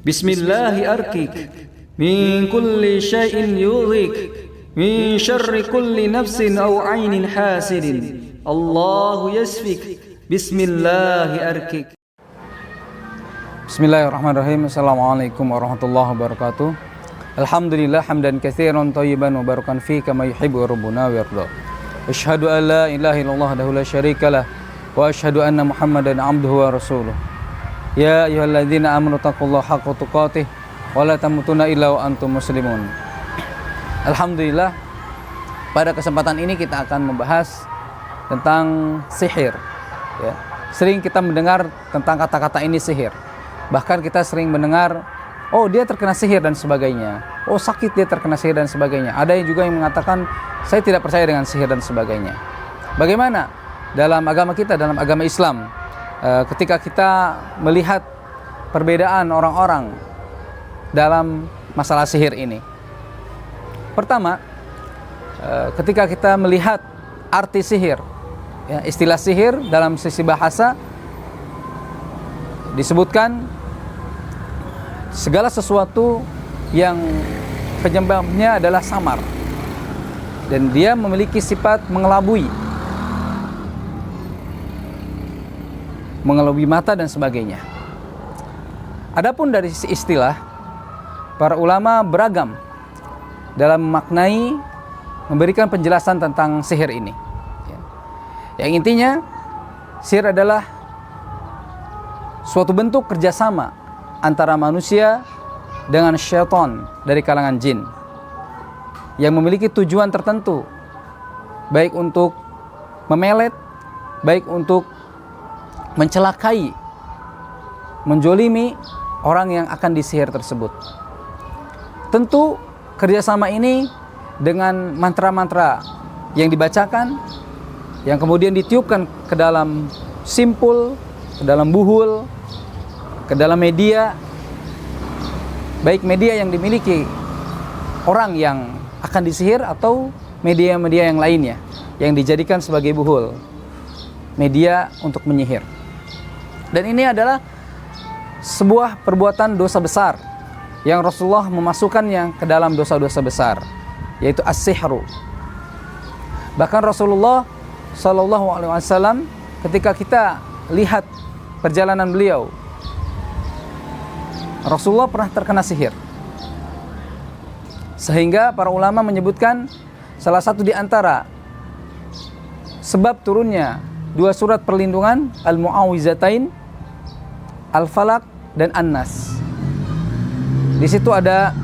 Bismillahi arkik min kulli syai'in yudhik min syarri kulli nafsin aw 'ainin hasidin. Allahu yasfik. Bismillahi arkik. Bismillahirrahmanirrahim. Assalamualaikum warahmatullahi wabarakatuh. Alhamdulillah hamdan katsiran thayyiban mubarakan fi kama yuhibbu rabbuna wa yarda. Asyhadu an la ilaha illallah wahdahu la syarikalah wa asyhadu anna Muhammadan abduhu wa rasuluh. Ya ayyuhalladzina amanu taqullaha haqqa tuqatih wa la tamutunna illa wa antum muslimun. Alhamdulillah, pada kesempatan ini kita akan membahas tentang sihir. Ya. Sering kita mendengar tentang kata-kata ini sihir. Bahkan kita sering mendengar, oh dia terkena sihir dan sebagainya. Oh sakit dia terkena sihir dan sebagainya. Ada yang juga yang mengatakan, saya tidak percaya dengan sihir dan sebagainya. Bagaimana dalam agama kita, dalam agama Islam, ketika kita melihat perbedaan orang-orang dalam masalah sihir ini? Pertama, ketika kita melihat arti sihir, ya, istilah sihir dalam sisi bahasa disebutkan segala sesuatu yang penyebabnya adalah samar dan dia memiliki sifat mengelabui mata dan sebagainya. Adapun dari sisi istilah, para ulama beragam dalam memaknai, memberikan penjelasan tentang sihir ini. Yang intinya, sihir adalah suatu bentuk kerjasama antara manusia dengan syaitan dari kalangan jin yang memiliki tujuan tertentu, baik untuk memelet, baik untuk mencelakai, menjolimi orang yang akan disihir tersebut. Tentu kerjasama ini dengan mantra-mantra yang dibacakan, yang kemudian ditiupkan ke dalam simpul, ke dalam buhul, ke dalam media, baik media yang dimiliki orang yang akan disihir atau media-media yang lainnya yang dijadikan sebagai buhul, media untuk menyihir. Dan ini adalah sebuah perbuatan dosa besar yang Rasulullah memasukkannya ke dalam dosa-dosa besar, yaitu as-sihru. Bahkan Rasulullah Shallallahu Alaihi Wasallam, ketika kita lihat perjalanan beliau, Rasulullah pernah terkena sihir, sehingga para ulama menyebutkan salah satu di antara sebab turunnya dua surat perlindungan, Al-Mu'awwizatain, Al-Falaq dan An-Nas. Di situ ada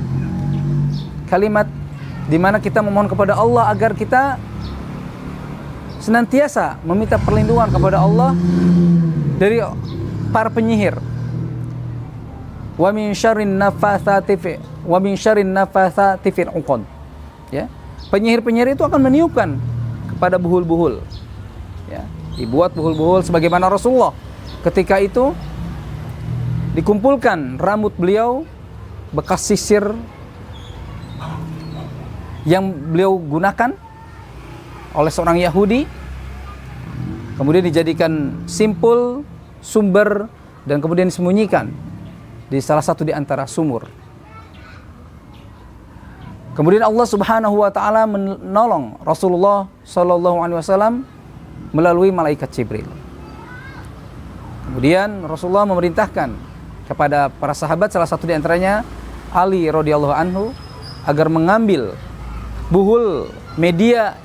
kalimat di mana kita memohon kepada Allah agar kita senantiasa meminta perlindungan kepada Allah dari para penyihir. Wa min syarrin naffatsati fil 'uqad. Ya. Penyihir-penyihir itu akan meniupkan kepada buhul-buhul. Ya, dibuat buhul-buhul sebagaimana Rasulullah ketika itu dikumpulkan rambut beliau bekas sisir yang beliau gunakan oleh seorang Yahudi, kemudian dijadikan simpul, sumber, dan kemudian disembunyikan di salah satu di antara sumur. Kemudian Allah Subhanahu wa taala menolong Rasulullah sallallahu alaihi wasallam melalui malaikat Jibril. Kemudian Rasulullah memerintahkan kepada para sahabat, salah satu di antaranya Ali radhiyallahu anhu, agar mengambil buhul media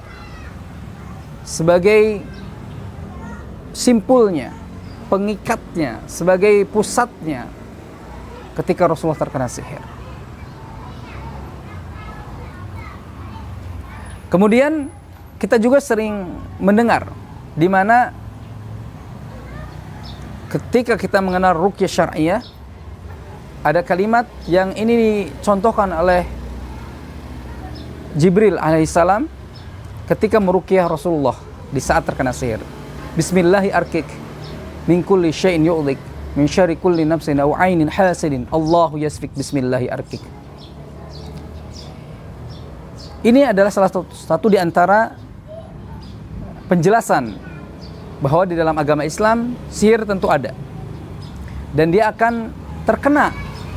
sebagai simpulnya, pengikatnya, sebagai pusatnya ketika Rasulullah terkena sihir. Kemudian kita juga sering mendengar di mana ketika kita mengenal ruqyah syar'iyah, ada kalimat yang ini dicontohkan oleh Jibril alaihissalam ketika meruqyah Rasulullah di saat terkena sihir. Bismillahi arkik min kulli syai'in yu'lik min syarri kulli nafsin aw 'ainin hasidin. Allahu yasfik. Bismillahi arkik. Ini adalah salah satu di antara penjelasan bahwa di dalam agama Islam sihir tentu ada, dan dia akan terkena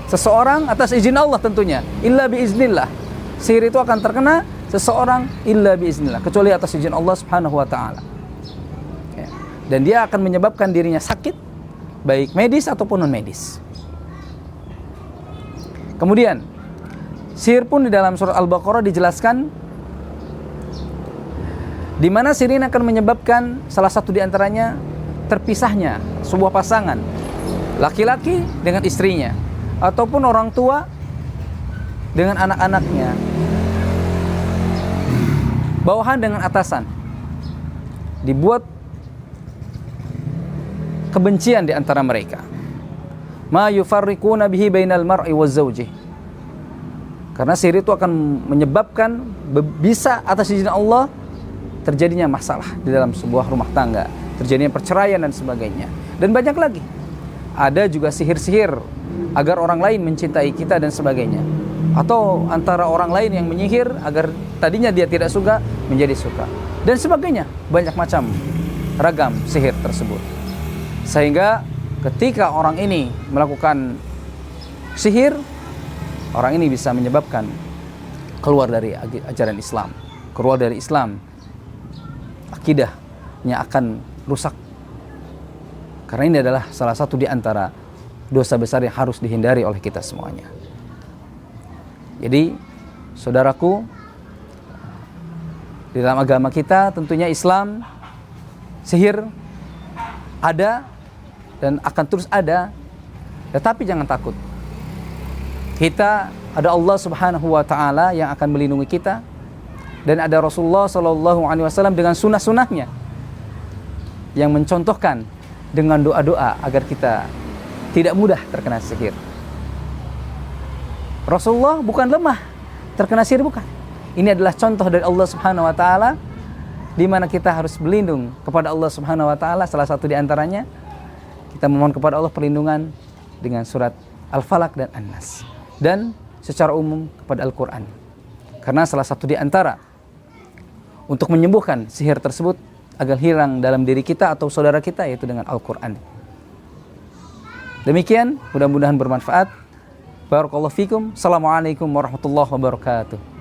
seseorang atas izin Allah tentunya. Illa biiznillah. Sihir itu akan terkena seseorang illa biiznillah, kecuali atas izin Allah Subhanahu wa taala. Ya. Dan dia akan menyebabkan dirinya sakit, baik medis ataupun non medis. Kemudian sihir pun di dalam surat Al-Baqarah dijelaskan di mana sihir ini akan menyebabkan salah satu di antaranya terpisahnya sebuah pasangan, laki-laki dengan istrinya, ataupun orang tua dengan anak-anaknya, bawahan dengan atasan. Dibuat kebencian di antara mereka. Ma yufarriquna bihi bainal mar'i waz zawji. Karena sihir itu akan menyebabkan bisa atas izin Allah terjadinya masalah di dalam sebuah rumah tangga, terjadinya perceraian dan sebagainya. Dan banyak lagi. Ada juga sihir-sihir agar orang lain mencintai kita dan sebagainya. Atau antara orang lain yang menyihir agar tadinya dia tidak suka menjadi suka. Dan sebagainya. Banyak macam ragam sihir tersebut. Sehingga ketika orang ini melakukan sihir, orang ini bisa menyebabkan keluar dari ajaran Islam, keluar dari Islam, akidahnya akan rusak. Karena ini adalah salah satu di antara dosa besar yang harus dihindari oleh kita semuanya. Jadi, saudaraku, di dalam agama kita tentunya Islam, sihir ada dan akan terus ada, tetapi jangan takut. Kita ada Allah Subhanahu wa taala yang akan melindungi kita, dan ada Rasulullah sallallahu alaihi wasallam dengan sunnah-sunnahnya yang mencontohkan dengan doa-doa agar kita tidak mudah terkena sihir. Rasulullah bukan lemah terkena sihir, bukan. Ini adalah contoh dari Allah Subhanahu wa taala di mana kita harus berlindung kepada Allah Subhanahu wa taala. Salah satu di antaranya kita memohon kepada Allah perlindungan dengan surat Al-Falaq dan An-Nas, dan secara umum kepada Al-Quran. Karena salah satu di antara untuk menyembuhkan sihir tersebut agar hilang dalam diri kita atau saudara kita, yaitu dengan Al-Quran. Demikian, mudah-mudahan bermanfaat. Barakallahu fikum. Assalamualaikum warahmatullahi wabarakatuh.